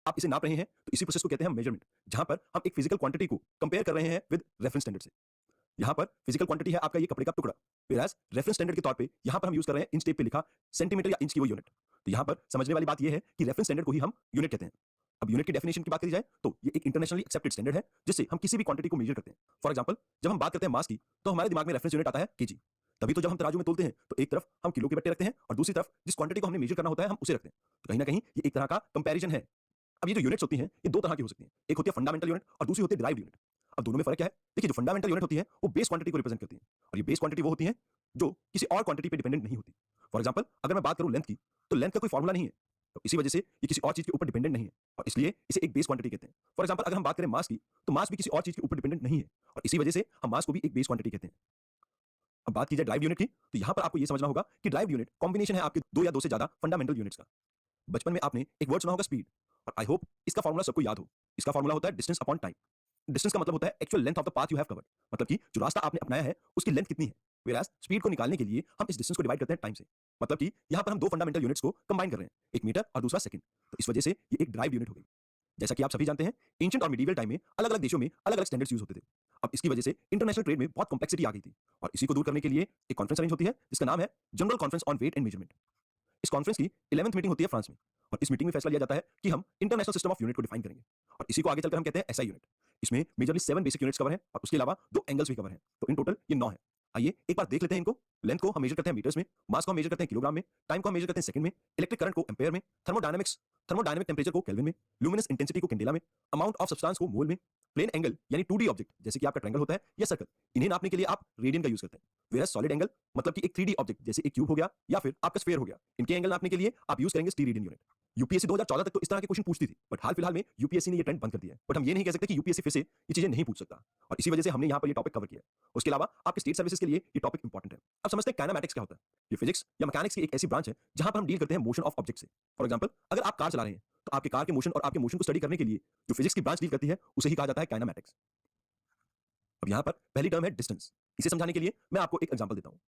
आप इसे नाप रहे हैं तो इसी प्रोसेस को कहते हैं हम मेजरमेंट, जहां पर हम एक फिजिकल क्वांटिटी को कंपेयर कर रहे हैं विद रेफरेंस स्टैंडर्ड से। यहाँ पर फिजिकल क्वांटिटी है आपका ये कपड़े का टुकड़ा, whereas रेफरेंस स्टैंडर्ड के तौर पे यहाँ पर हम यूज कर रहे हैं इंच टेप पे लिखा सेंटीमीटर या इंच की वो यूनिट। तो यहाँ पर समझने वाली बात ये है कि रेफरेंस स्टैंडर्ड को ही हम यूनिट कहते हैं। अब यूनिट की डेफिनेशन की बात करी जाए तो ये एक इंटरनेशनली एक्सेप्टेड स्टैंडर्ड है जिससे हम किसी भी क्वांटिटी को मेजर करते हैं। फॉर एग्जांपल, जब हम बात करते हैं मास की तो हमारे दिमाग में रेफरेंस यूनिट आता है केजी। तभी तो जब हम तराजू में तोलते हैं तो एक तरफ हम किलो के बट्टे रखते हैं और दूसरी तरफ जिस क्वांटिटी को हमने मेजर करना होता है हम उसे रखते हैं। तो कहीं ना कहीं ये एक तरह का कंपैरिजन है। अब ये जो यूनिट्स होती हैं ये दो तरह की हो सकती हैं, एक होती है फंडामेंटल यूनिट और दूसरी होती है डिराइव्ड यूनिट। अब दोनों में फर्क क्या है? देखिए, जो फंडामेंटल यूनिट होती है वो बेस क्वांटिटी को रिप्रेजेंट करती है और ये बेस क्वांटिटी वो होती है जो किसी और क्वांटिटी पे डिपेंडेंट नहीं होती। फॉर एग्जांपल, अगर मैं बात करूं लेंथ की तो लेंथ का कोई फॉर्मूला नहीं है, तो इसी वजह से ये किसी और चीज के ऊपर डिपेंडेंट नहीं है और इसलिए इसे एक बेस क्वांटिटी कहते हैं। फॉर एग्जांपल, अगर हम बात करें मास की तो मास भी किसी और चीज के ऊपर डिपेंडेंट नहीं है और इसी वजह से हम मास को भी एक बेस क्वांटिटी कहते हैं। अब बात की जाए ड्राइव यूनिट की तो यहां पर आपको यह समझना होगा कि ड्राइव यूनिट कॉम्बिनेशन है आपके दो या दो से ज्यादा फंडामेंटल यूनिट्स का। बचपन में आपने एक वर्ड सुना होगा स्पीड, और आई होप इसका फॉर्मूला सबको याद हो। इसका फॉर्मूला होता है डिस्टेंस अपॉन टाइम। डिस्टेंस का मतलब होता है actual length of the path you have covered, मतलब कि जो रास्ता आपने अपनाया है उसकी लेंथ कितनी है। Whereas स्पीड को निकालने के लिए हम इस डिस्टेंस को डिवाइड करते हैं टाइम से, मतलब कि यहां पर हम दो फंडामेंटल यूनिट्स को कंबाइन कर रहे हैं, एक मीटर और दूसरा सेकंड। तो इस वजह से ये एक ड्राइव यूनिट हो गई। जैसा कि आप सभी जानते हैं, एंशिएंट और मिडिवल टाइम में अलग अलग देशों में अलग अलग स्टैंडर्ड्स यूज होते थे। अब इसकी वजह से इंटरनेशनल ट्रेड में बहुत कॉम्प्लेक्सिटी आ गई थी और इसी को दूर करने के लिए एक कॉन्फ्रेंस अरेंज होती है जिसका नाम है general conference on weight and measurement. इस कॉन्फ्रेंस की 11वीं मीटिंग होती है फ्रांस में और इस मीटिंग में फैसला लिया जाता है कि हम इंटरनेशनल सिस्टम ऑफ यूनिट को डिफाइन करेंगे और इसी को आगे चलकर हम कहते हैं एसआई यूनिट। इसमें मेजरली 7 बेसिक यूनिट्स कवर हैं और उसके अलावा 2 एंगल्स भी कवर हैं, तो इन टोटल ये 9 है। आइए एक बार देख लेते हैं इनको। लेंथ को हम मेजर करते हैं मीटर्स में, मास को हम मेजर करते हैं किलोग्राम में, टाइम को हम मेजर करते हैं सेकंड में, इलेक्ट्रिक करंट को एम्पेयर में, थर्मोडायनामिक टेंपरेचर को केल्विन में, लुमिनस इंटेंसिटी को कैंडेला में, अमाउंट ऑफ सब्सटेंस को मोल में, प्लेन एंगल यानी 2D ऑब्जेक्ट जैसे कि आपका ट्रायंगल होता है या सर्कल, इन्हें नापने के लिए आप रेडियन का यूज करते हैं। वेरस सॉलिड एंगल मतलब कि एक 3D ऑब्जेक्ट जैसे एक क्यूब हो गया या फिर आपका स्फीयर हो गया, इनके एंगल नापने के लिए आप यूज करेंगे स्टीरेडियन यूनिट। यूपीएससी 2014 तक तो इस तरह के क्वेश्चन पूछती थी, बट हाल फिलहाल में यूपीएससी ने ये ट्रेंड बंद कर दिया है। बट हम ये नहीं कह सकते कि यूपीएससी फिर से ये चीजें नहीं पूछ सकता और इसी वजह से हमने यहाँ पर ये टॉपिक कवर किया है। उसके अलावा आपके स्टेट सर्विसेज के लिए ये टॉपिक इंपॉर्टेंट है। अब समझते हैं काइनेमैटिक्स क्या होता है। ये फिजिक्स या मैकेनिक्स की एक ऐसी ब्रांच है जहां पर हम डील करते हैं मोशन ऑफ ऑब्जेक्ट से। फॉर एग्जांपल, अगर आप कार चला रहे हैं तो आपके कार के मोशन और आपके मोशन को स्टडी करने के लिए जो फिजिक्स की ब्रांच डील करती है उसे ही कहा जाता है काइनेमैटिक्स। अब यहाँ पर पहली टर्म है डिस्टेंस। इसे समझाने के लिए मैं आपको एक एग्जांपल देता हूँ।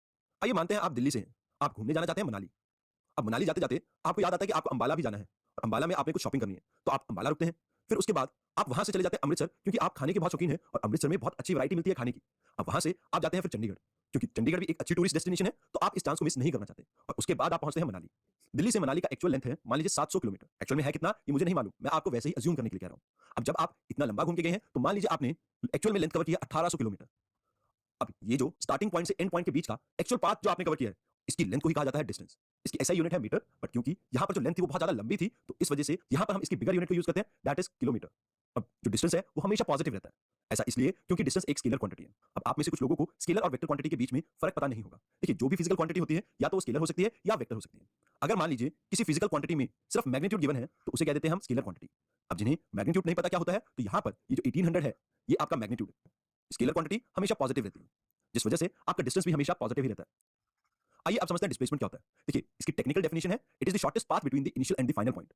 आइए मानते हैं आप दिल्ली से हैं, आप घूमने जाना चाहते हैं मनाली। अब मनाली जाते जाते आपको याद आता है कि आपको अंबाला भी जाना है और अंबाला में आपने कुछ शॉपिंग करनी है, तो आप अंबाला रुकते हैं। फिर उसके बाद आप वहां से चले जाते हैं अमृतसर, क्योंकि आप खाने के बहुत शौकीन हैं और अमृतसर में बहुत अच्छी वैरायटी मिलती है खाने की। अब वहां से आप जाते हैं फिर चंडीगढ़, क्योंकि चंडीगढ़ भी एक अच्छी टूरिस्ट डेस्टिनेशन है, तो आप इस चांस को मिस नहीं करना चाहते। और उसके बाद आप पहुंचते हैं मनाली। दिल्ली से मनाली का एक्चुअल लेंथ है मान लीजिए 700 किलोमीटर। एक्चुअल में है कितना ये मुझे नहीं मालूम, मैं आपको वैसे ही अज्यूम करने के लिए कह रहा हूँ। अब जब आप इतना लंबा घूम के गए हैं तो मान लीजिए आपने एक्चुअल में लेंथ कवर किया 1800 किलोमीटर। अब ये जो स्टार्टिंग पॉइंट से एंड पॉइंट के बीच का एक्चुअल पाथ जो आपने कवर किया है, इसकी लेंथ को ही कहा जाता है डिस्टेंस। इसकी ऐसा यूनिट है मीटर, बट क्योंकि यहाँ पर जो लेंथ थी वो बहुत ज्यादा लंबी थी तो इस वजह से यहाँ पर हम इसकी बिगर यूनिट को यूज करते हैं, दैट इज किलोमीटर। अब जो डिस्टेंस है वो हमेशा पॉजिटिव रहता है, ऐसा इसलिए क्योंकि डिस्टेंस एक स्केलर क्वांटिटी है। अब आप में से कुछ लोगों को स्केलर और वेक्टर क्वांटिटी के बीच में फर्क पता नहीं होगा। देखिए, जो भी फिजिकल क्वांटिटी होती है या तो वो स्केलर हो सकती है या वेक्टर हो सकती है। अगर मान लीजिए किसी फिजिकल क्वांटिटी में सिर्फ मैग्नीट्यूड गिवन है तो उसे कह देते हैं हम स्केलर क्वांटिटी। अब जिन्हें मैग्नीट्यूड नहीं पता क्या होता है तो यहाँ पर ये जो 1800 है ये आपका मैग्नीट्यूड है। स्केलर क्वांटिटी हमेशा पॉजिटिव रहती है, जिस वजह से आपका डिस्टेंस भी हमेशा पॉजिटिव ही रहता है। आइए अब समझते हैं डिस्प्लेसमेंट क्या होता है। देखिए, इसकी टेक्निकल डेफिनेशन है, it is the shortest path between the initial and the final point.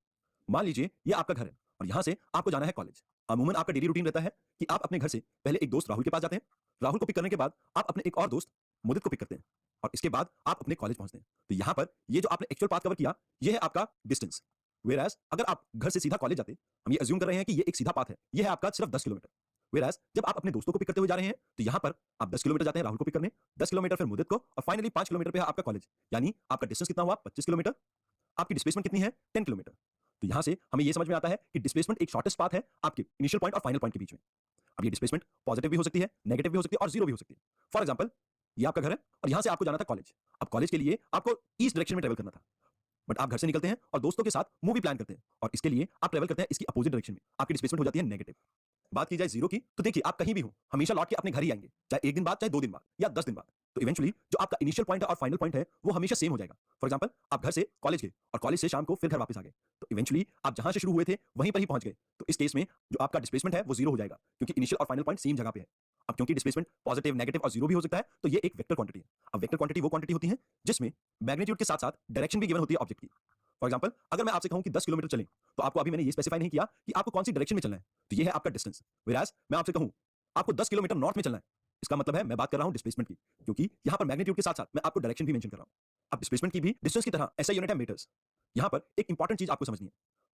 मान लीजिए ये आपका घर है और यहाँ से आपको जाना है कॉलेज। अमूमन आपका डेली रूटीन रहता है कि आप अपने घर से पहले एक दोस्त राहुल के पास जाते हैं, राहुल को पिक करने के बाद आप अपने एक और दोस्त मुदित को पिक करते हैं और इसके बाद आप अपने कॉलेज पहुंचते हैं। तो यहाँ पर ये जो आपने एक्चुअल पाथ कवर किया ये है आपका डिस्टेंस। वेयरएज अगर आप घर से सीधा कॉलेज जाते, हम ये अज्यूम कर रहे हैं कि ये एक सीधा पाथ है, ये है आपका सिर्फ 10 किलोमीटर। वेयरएज जब आप अपने दोस्तों को पिक करते हुए जा रहे हैं तो यहाँ पर आप 10 किलोमीटर जाते हैं राहुल को पिक करने, 10 किलोमीटर फिर मुदित को, और फाइनली 5 किलोमीटर पे है आपका कॉलेज। यानी आपका डिस्टेंस कितना हुआ 25 किलोमीटर। आपकी डिस्प्लेसमेंट कितनी है 10 किलोमीटर। तो यहाँ से हमें ये समझ में आता है कि डिस्प्लेसमेंट एक शॉर्टेस्ट पाथ है आपके इनिशियल पॉइंट और फाइनल पॉइंट के बीच में। अब ये डिस्प्लेसमेंट पॉजिटिव भी हो सकती है, नेगेटिव भी हो सकती है और जीरो भी हो सकती है। फॉर एग्जांपल, ये आपका घर है और यहाँ से आपको जाना था कॉलेज। अब कॉलेज के लिए आपको ईस्ट डायरेक्शन में ट्रेवल करना था, बट आप घर से निकलते हैं और दोस्तों के साथ मूवी प्लान करते हैं और इसके लिए आप ट्रेवल करते हैं इसकी अपोजिट डायरेक्शन में, आपकी डिस्प्लेसमेंट हो जाती है नेगेटिव। बात की जाए जीरो की तो देखिए, आप कहीं भी हो हमेशा लौट के अपने घर ही आएंगे, चाहे एक दिन बाद, चाहे 2 दिन बाद या 10 दिन बाद। तो इवेंचुअली जो आपका इनिशियल पॉइंट है और फाइनल पॉइंट है वो हमेशा सेम हो जाएगा। फॉर एग्जांपल, आप घर से कॉलेज गए और कॉलेज से शाम को फिर घर वापस आ गए, तो इवेंचुअली आप जहां से शुरू हुए थे वहीं पर ही पहुंच गए। तो इस केस में जो आपका डिस्प्लेसमेंट है वो जीरो हो जाएगा, क्योंकि इनिशियल और फाइनल पॉइंट सेम जगह पे है। अब क्योंकि डिस्प्लेसमेंट पॉजिटिव, नेगेटिव और जीरो भी हो सकता है, तो ये एक वेक्टर क्वांटिटी है। अब वेक्टर क्वांटिटी वो क्वांटिटी होती है जिसमें मैग्नीट्यूड के साथ साथ डायरेक्शन भी गिवन होती है ऑब्जेक्ट की। फॉर एग्जांपल, अगर मैं आपसे कहूं कि 10 किलोमीटर चलें, तो आपको अभी मैंने ये स्पेसिफाई नहीं किया कि आपको कौन सी डायरेक्शन में चलना है, तो ये है आपका डिस्टेंस। वेयरएज मैं आपसे कहूं आपको 10 किलोमीटर नॉर्थ में चलना है, इसका मतलब है मैं बात कर रहा हूं डिस्प्लेसमेंट की, क्योंकि यहां पर मैग्नीट्यूड के साथ साथ मैं आपको डायरेक्शन भी मेंशन कर रहा हूं। अब डिस्प्लेसमेंट की भी डिस्टेंस की तरह ऐसा यूनिट है मीटर्स। यहां पर एक इंपॉर्टेंट चीज आपको समझनी है,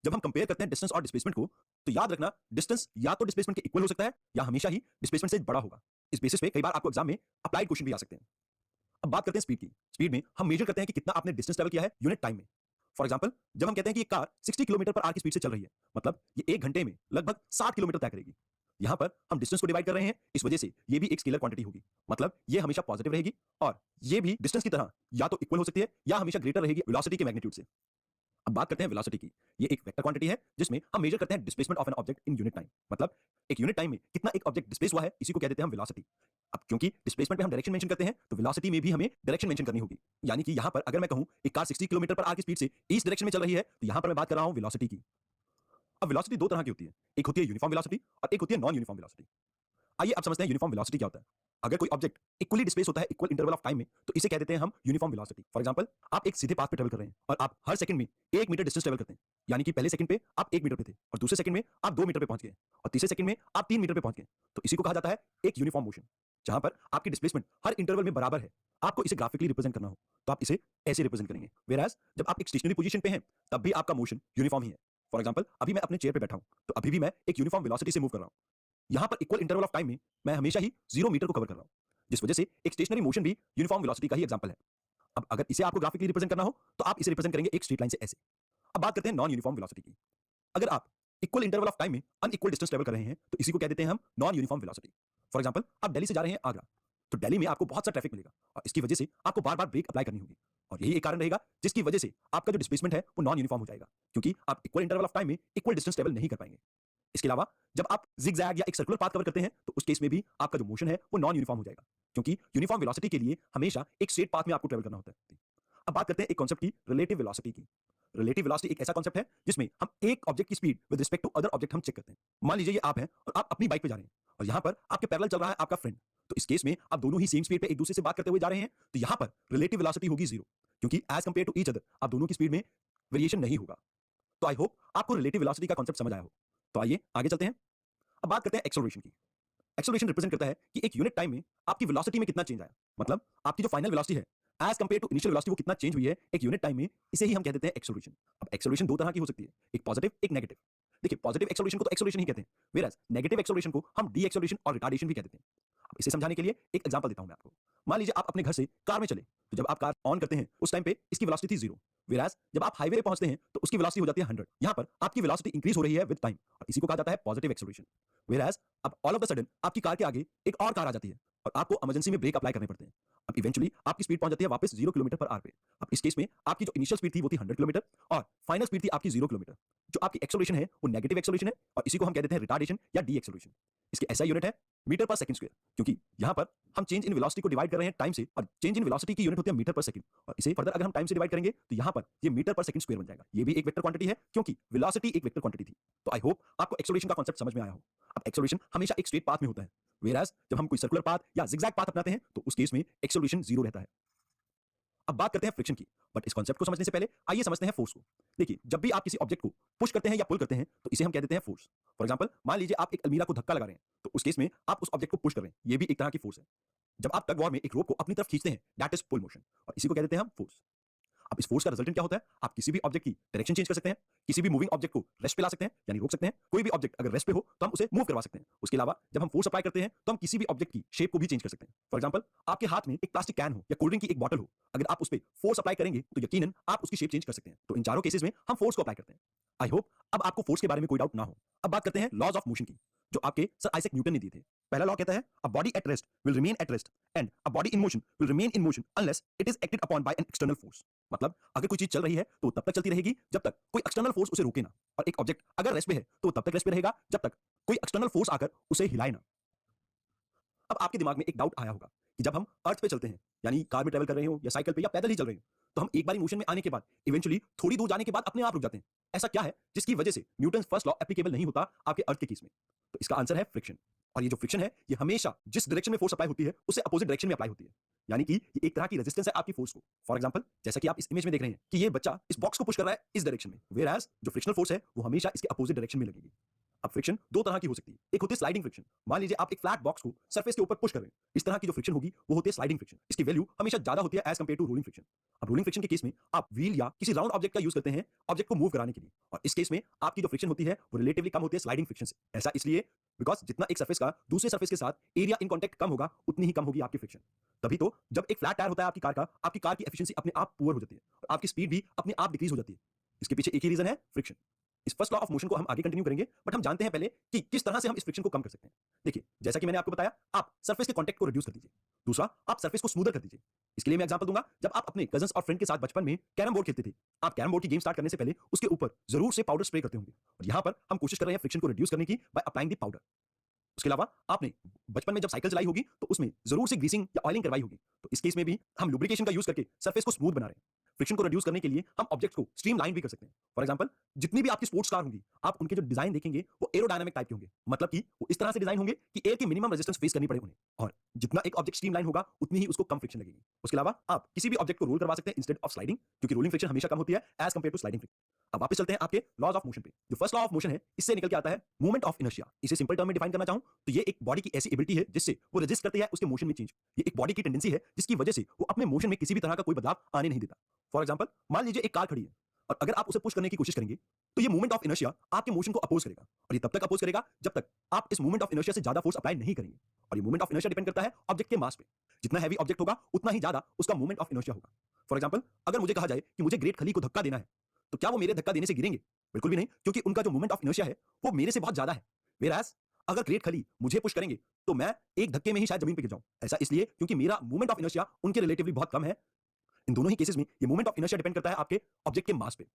जब हम कंपेयर करते हैं डिस्टेंस और डिस्प्लेसमेंट को, तो याद रखना डिस्टेंस या तो डिस्प्लेसमेंट के इक्वल हो सकता है या हमेशा ही डिस्प्लेसमेंट से बड़ा होगा। इस बेसिस पे कई बार आपको एग्जाम में अप्लाइड क्वेश्चन भी आ सकते हैं। अब बात करते हैं स्पीड की। स्पीड में हम मेजर करते हैं कि कितना आपने डिस्टेंस ट्रैवल किया है यूनिट टाइम में। फॉर एग्जांपल, जब हम कहते हैं कि एक कार 60 किलोमीटर पर आवर की स्पीड से चल रही है, मतलब ये 1 घंटे में लगभग 60 किलोमीटर तय करेगी। यहां पर हम डिस्टेंस को डिवाइड कर रहे हैं, इस वजह से ये भी एक स्केलर क्वांटिटी होगी, मतलब ये हमेशा पॉजिटिव रहेगी और ये भी डिस्टेंस की तरह या तो इक्वल हो सकती है या हमेशा ग्रेटर रहेगी वेलोसिटी के मैग्नीट्यूड से। अब बात करते हैं वेलोसिटी की। ये एक वेक्टर क्वांटिटी है जिसमें हम मेजर करते हैं displacement of an object in unit time, मतलब एक यूनिट टाइम में कितना एक ऑब्जेक्ट डिस्प्लेस हुआ है, इसी को कह देते हैं हम वेलोसिटी। अब क्योंकि डिस्प्लेसमेंट पे हम डायरेक्शन मेंशन करते हैं, तो वेलोसिटी में भी हमें डायरेक्शन मेंशन करनी होगी। यानी कि यहां पर अगर मैं कहूं एक कार 60 किलोमीटर पर आवर की स्पीड से ईस्ट डायरेक्शन में चल रही है, तो यहां पर मैं बात कर रहा हूं वेलोसिटी की। अब वेलोसिटी दो तरह की होती है, एक होती है यूनिफॉर्म वेलोसिटी और एक होती है नॉन यूनिफॉर्म वेलोसिटी। आइए अब समझते हैं यूनिफॉर्म वेलोसिटी क्या होता है। अगर कोई ऑब्जेक्ट इक्वली डिस्प्लेस होता है इक्वल इंटरवल ऑफ टाइम में, तो इसे कह देते हैं हम यूनिफॉर्म वेलोसिटी। फॉर एग्जांपल, आप एक सीधे पाथ पे ट्रैवल कर रहे हैं और आप हर सेकंड में 1 मीटर डिस्टेंस ट्रैवल करते हैं। यानी कि पहले सेकंड पे आप 1 मीटर पे थे और दूसरे सेकंड में आप 2 मीटर पे पहुंच गए और तीसरे सेकंड में आप 3 मीटर पे पहुंच गए। तो इसी को कहा जाता है एक यूनिफॉर्म मोशन, जहां पर आपकी डिस्प्लेसमेंट हर इंटरवल में बराबर है। आपको इसे ग्राफिकली रिप्रेजेंट करना हो तो आप इसे ऐसे रिप्रेजेंट करेंगे। व्हेयरएज जब आप एक स्टेशनरी पोजीशन पे हैं, तब भी आपका मोशन यूनिफॉर्म ही है। फॉर एग्जांपल, अभी मैं अपने चेयर पे बैठा हूं, तो अभी भी मैं एक यूनिफॉर्म वेलोसिटी से मूव कर रहा हूं। यहां पर इक्वल इंटरवल ऑफ टाइम में मैं हमेशा ही 0 मीटर को कवर कर रहा हूं, जिस वजह से एक स्टेशनरी मोशन भी यूनिफॉर्म वेलोसिटी का ही एग्जांपल है। अब अगर इसे आपको ग्राफिकली रिप्रेजेंट करना हो, तो आप इसे रिप्रेजेंट करेंगे एक स्ट्रेट लाइन से ऐसे। अब बात करते हैं नॉन यूनिफॉर्म वेलोसिटी की। अगर आप इक्वल इंटरवल ऑफ टाइम में अनइक्वल डिस्टेंस ट्रैवल कर रहे हैं, तो इसी को कह देते हैं हम non uniform velocity. For example, आप दिल्ली से जा रहे हैं आगरा, तो दिल्ली में आपको बहुत सा ट्रैफिक मिलेगा और इसकी वजह से आपको बार-बार ब्रेक अप्लाई करनी होगी और यही एक कारण रहेगा जिसकी वजह से आपका जो डिस्प्लेसमेंट है वो नॉन यूनिफॉर्म हो जाएगा, क्योंकि आप इक्वल इंटरवल ऑफ टाइम में इक्वल डिस्टेंस ट्रैवल नहीं कर पाएंगे। इसके अलावा जब आप ज़िगज़ैग या एक सर्कुलर पाथ कवर करते हैं, तो उस केस में भी आपका जो मोशन है वो नॉन यूनिफॉर्म हो जाएगा, क्योंकि यूनिफॉर्म वेलोसिटी के लिए हमेशा एक स्ट्रेट पाथ में आपको ट्रैवल करना होता है। अब बात करते हैं एक कांसेप्ट की, रिलेटिव वेलोसिटी की। रिलेटिव वेलोसिटी एक ऐसा कांसेप्ट है जिसमें हम एक ऑब्जेक्ट की speed with respect to other object हम चेक करते हैं। मान लीजिए ये आप हैं और आप अपनी बाइक पे जा रहे हैं और यहाँ पर आपके पैरेलल चल रहा है आपका फ्रेंड, तो इस केस में आप दोनों ही सेम स्पीड पे एक दूसरे से बात करते हुए जा रहे हैं, तो यहाँ पर रिलेटिव वेलोसिटी होगी 0, क्योंकि as compare to each other आप दोनों की स्पीड में वेरिएशन नहीं होगा। तो आई होप आपको रिलेटिव वेलोसिटी का कांसेप्ट समझ आया हो। तो आइए आगे चलते हैं। अब बात करते हैं एक्सेलरेशन की। एक्सेलरेशन रिप्रेजेंट करता है कि एक यूनिट टाइम में आपकी वेलोसिटी में कितना चेंज आया, मतलब आपकी जो फाइनल वेलोसिटी है as compare to initial velocity वो कितना चेंज हुई है एक यूनिट टाइम में, इसे ही हम कह देते हैं एक्सेलरेशन। अब एक्सेलरेशन दो तरह की हो सकती है, एक पॉजिटिव एक नेगेटिव। देखिए, पॉजिटिव एक्सेलरेशन को तो एक्सेलरेशन ही कहते हैं, व्हेयरएज नेगेटिव एक्सेलरेशन को हम डी एक्सेलरेशन और रिटार्डेशन भी कह देते हैं। अब इसे समझाने के लिए एक एग्जांपल देता हूं मैं आपको। मान लीजिए आप अपने घर से कार में चले, तो जब आप कार ऑन करते हैं उस टाइम पे इसकी वेलोसिटी थी 0, व्हेयरएज जब आप हाईवे पे पहुंचते हैं तो उसकी वेलोसिटी हो जाती है 100। यहां पर आपकी वेलोसिटी इंक्रीज हो रही है विद टाइम और इसी को कहा जाता है पॉजिटिव एक्सेलरेशन। व्हेयरएज अब ऑल ऑफ द सडन आपकी कार के आगे एक और कार आ जाती है और आपको इमरजेंसी में ब्रेक अप्लाई करने पड़ते हैं। अब इवेंचुअली आपकी स्पीड पहुंच जाती है वापस 0 किलोमीटर पर आवर पे। अब इस केस में आपकी जो इनिशियल स्पीड थी वो थी 100 किलोमीटर और फाइनल स्पीड थी आपकी 0 किलोमीटर। जो आपकी एक्सेलरेशन है वो नेगेटिव एक्सेलरेशन है और इसी को हम कह देते हैं रिटार्डेशन या डी एक्सेलरेशन। इसके ऐसा यूनिट है मीटर पर सेकंड स्क्वायर, क्योंकि यहाँ पर हम चेंज इन वेलोसिटी को डिवाइड कर रहे हैं टाइम से और चेंज इन वेलोसिटी की यूनिट होती है मीटर पर सेकंड और इसे फर्दर अगर हम टाइम से डिवाइड करेंगे तो यहाँ पर ये मीटर पर सेकंड स्क्वायर बन जाएगा। ये भी एक वेक्टर क्वांटिटी है क्योंकि वेलोसिटी एक वेक्टर क्वांटिटी थी। तो आई होप आपको एक्सेलरेशन का कांसेप्ट समझ में आया हो। अब एक्सेलरेशन हमेशा एक स्ट्रेट पाथ में होता है, व्हेयरएज जब हम कोई सर्कुलर पाथ या ज़िगज़ैग पाथ अपनाते हैं तो उस केस में एक्सेलरेशन 0 रहता है। अब बात करते हैं फ्रिक्शन की, बट इस कांसेप्ट को समझने से पहले आइए समझते हैं फोर्स को। देखिए, जब भी आप किसी ऑब्जेक्ट को पुश करते हैं या पुल करते हैं तो इसे हम कह देते हैं फोर्स। फॉर एग्जांपल, मान लीजिए आप एक अलमीरा को धक्का लगा रहे हैं, तो उस केस में आप उस ऑब्जेक्ट को पुश कर रहे हैं, ये भी एक तरह की फोर्स है। जब आप टग वॉर में एक रोप को अपनी तरफ खींचते हैं, दैट इज पुल मोशन और इसी को कह देते हैं हम फोर्स। अब इस फोर्स का रिजल्टेंट क्या होता है, आप किसी भी ऑब्जेक्ट की डायरेक्शन चेंज कर सकते हैं, किसी भी मूविंग ऑब्जेक्ट को रेस्ट पे ला सकते हैं यानी रोक सकते हैं। कोई भी ऑब्जेक्ट अगर रेस्ट पे हो तो हम उसे मूव करवा सकते हैं। उसके अलावा जब हम फोर्स अप्लाई करते हैं तो हम किसी भी ऑब्जेक्ट की शेप को भी चेंज कर सकते हैं। फॉर एग्जांपल, आपके हाथ में एक प्लास्टिक कैन हो या कोल्ड ड्रिंक की एक बॉटल हो, अगर आप उस पे फोर्स अप्लाई करेंगे तो यकीनन आप उसकी शेप चेंज कर सकते हैं। तो इन चारों केसेस में हम फोर्स को अप्लाई करते हैं। आई होप अब आपको फोर्स के बारे में कोई डाउट ना हो। अब बात करते हैं लॉज ऑफ मोशन की, जो आपके सर आइजैक न्यूटन ने दिए थे। पहला लॉ कहता है a body at rest will remain at rest and a body in motion will remain in motion unless it is acted upon bye an external force. मतलब अगर कोई चीज चल रही है तो तब तक चलती रहेगी जब तक कोई एक्सटर्नल फोर्स उसे रोके ना, और एक ऑब्जेक्ट अगर रेस्ट पे है तो तब तक रेस्ट पे रहेगा जब तक कोई एक्सटर्नल फोर्स आकर उसे हिलाए ना। अब आपके दिमाग में एक डाउट आया होगा कि जब हम अर्थ पे चलते हैं, यानी कार में ट्रैवल कर रहे हो या साइकिल पे या पैदल ही चल रहे हो, तो हम एक बार मोशन में आने के बाद इवेंचुअली थोड़ी दूर जाने के बाद अपने आप रुक जाते हैं। ऐसा क्या है जिसकी वजह से न्यूटन फर्स्ट लॉ एप्लीकेबल नहीं होता आपके अर्थ के केस में? तो इसका आंसर है फ्रिक्शन। और ये जो फ्रिक्शन है ये हमेशा जिस डायरेक्शन में फोर्स अप्लाई होती है उससे अपोजिट डायरेक्शन में अप्लाई होती है, यानी कि ये एक तरह की रेजिस्टेंस है आपकी फोर्स को। फॉर एग्जांपल, जैसा कि आप इस इमेज में देख रहे हैं कि ये बच्चा इस बॉक्स को पुश कर रहा है इस डायरेक्शन में, व्हेयरएज जो फ्रिक्शनल फोर्स है वो हमेशा इसके अपोजिट डायरेक्शन में लगेगी। अब फ्रिक्शन दो तरह की हो सकती है। एक होती है स्लाइडिंग फ्रिक्शन। मान लीजिए आप एक फ्लैट बॉक्स को सरफेस के ऊपर पुश कर रहे हैं, इस तरह की जो फ्रिक्शन होगी वो होती है स्लाइडिंग फ्रिक्शन। इसकी वैल्यू हमेशा ज्यादा होती है as compare to rolling friction. अब रोलिंग फ्रिक्शन के केस में आप व्हील या किसी राउंड ऑब्जेक्ट का यूज करते हैं ऑब्जेक्ट को मूव कराने के लिए, और इस केस में आपकी जो फ्रिक्शन होती है वो रिलेटिवली कम होती है स्लाइडिंग फ्रिक्शन से। ऐसा इसलिए बिकॉज जितना एक सरफेस का दूसरे सरफेस के साथ एरिया इन कॉन्टेक्ट कम होगा उतनी ही कम होगी आपकी फ्रिक्शन। तभी तो जब एक फ्लैट टायर होता है आपकी कार की एफिशिएंसी अपने आप पुअर हो जाती है और आपकी स्पीड भी अपने आप डिक्रीज हो जाती है। इसके पीछे एक ही रीजन है, फ्रिक्शन। इस फर्स्ट लॉ ऑफ मोशन को हम आगे कंटिन्यू करेंगे, बट हम जानते हैं पहले कि किस तरह से हम इस फ्रिक्शन को कम कर सकते हैं। देखिए, जैसा कि मैंने आपको बताया, आप सरफेस के कांटेक्ट को रिड्यूस कर दीजिए। दूसरा, आप सरफेस को स्मूदर कर दीजिए। इसके लिए मैं एग्जांपल दूंगा, जब आप अपने कजन्स और फ्रेंड के साथ बचपन में कैरम बोर्ड खेलते थे, आप कैरम बोर्ड की गेम स्टार्ट करने से पहले उसके ऊपर जरूर से पाउडर स्प्रे करते होंगे, और यहां पर हम कोशिश कर रहे हैं फ्रिक्शन को रिड्यूस करने की बाय अप्लाइंग द पाउडर। उसके अलावा आपने बचपन में जब साइकिल चलाई होगी तो उसमें जरूर से ग्रीसिंग या ऑयलिंग करवाई होगी, तो इस केस में भी हम लुब्रिकेशन का यूज करके सरफेस को स्मूथ बना रहे हैं। फ्रिक्शन को रिड्यूस करने के लिए हम ऑब्जेक्ट को स्ट्रीमलाइन भी कर सकते हैं। फॉर एग्जांपल, जितनी भी आपकी स्पोर्ट्स कार होंगी, आप उनके जो डिजाइन देखेंगे वो एरोडायनामिक टाइप के होंगे, मतलब कि वो इस तरह से डिजाइन होंगे कि एयर की मिनिमम रेजिस्टेंस फेस करनी पड़े उन्हें, और जितना एक ऑब्जेक्ट स्ट्रीमलाइन होगा उतनी ही उसको कम फ्रिक्शन लगेगी। उसके अलावा आप किसी भी ऑब्जेक्ट को रोल करवा सकते हैं इंस्टेड ऑफ स्लाइडिंग, क्योंकि रोलिंग फ्रिक्शन हमेशा कम होती है as compare to sliding friction. अब वापस चलते हैं आपके लॉज ऑफ मोशन पे। जो फर्स्ट लॉ ऑफ मोशन है, इससे निकल के आता है मूवमेंट ऑफ इनर्शिया। इसे सिंपल टर्म में डिफाइन करना चाहूं तो ये एक बॉडी की ऐसी एबिलिटी है जिससे वो रेजिस्ट करती है उसके मोशन में चेंज। ये एक बॉडी की टेंडेंसी है जिसकी वजह से वो अपने मोशन में किसी भी तरह का कोई बदलाव आने नहीं देता। फॉर एग्जांपल, मान लीजिए एक कार खड़ी है और अगर आप उसे पुश करने की कोशिश करेंगे तो ये मूवमेंट ऑफ इनर्शिया आपके मोशन को अपोज करेगा, और ये तब तक अपोज करेगा जब तक आप इस मूवमेंट ऑफ इनर्शिया से ज्यादा फोर्स अप्लाई नहीं करेंगे। और ये मूवमेंट ऑफ इनर्शिया डिपेंड करता है ऑब्जेक्ट के मास पे। जितना हैवी ऑब्जेक्ट होगा उतना ही ज्यादा उसका मूवमेंट ऑफ इनर्शिया होगा। फॉर एग्जांपल, अगर मुझे कहा जाए कि मुझे ग्रेट खली को धक्का देना है, तो क्या वो मेरे धक्का देने से गिरेंगे? बिल्कुल भी नहीं, क्योंकि उनका जो मूवमेंट ऑफ इनर्शिया है वो मेरे से बहुत ज्यादा है। Whereas, अगर ग्रेट खली मुझे पुश करेंगे तो मैं एक धक्के में ही शायद जमीन पे गिर जाऊं। ऐसा इसलिए क्योंकि मेरा मूवमेंट ऑफ इनर्शिया उनके रिलेटिवली बहुत कम है। इन दोनों ही केसेस में ये मूवमेंट ऑफ इनर्शिया डिपेंड करता है आपके ऑब्जेक्ट के मास पे।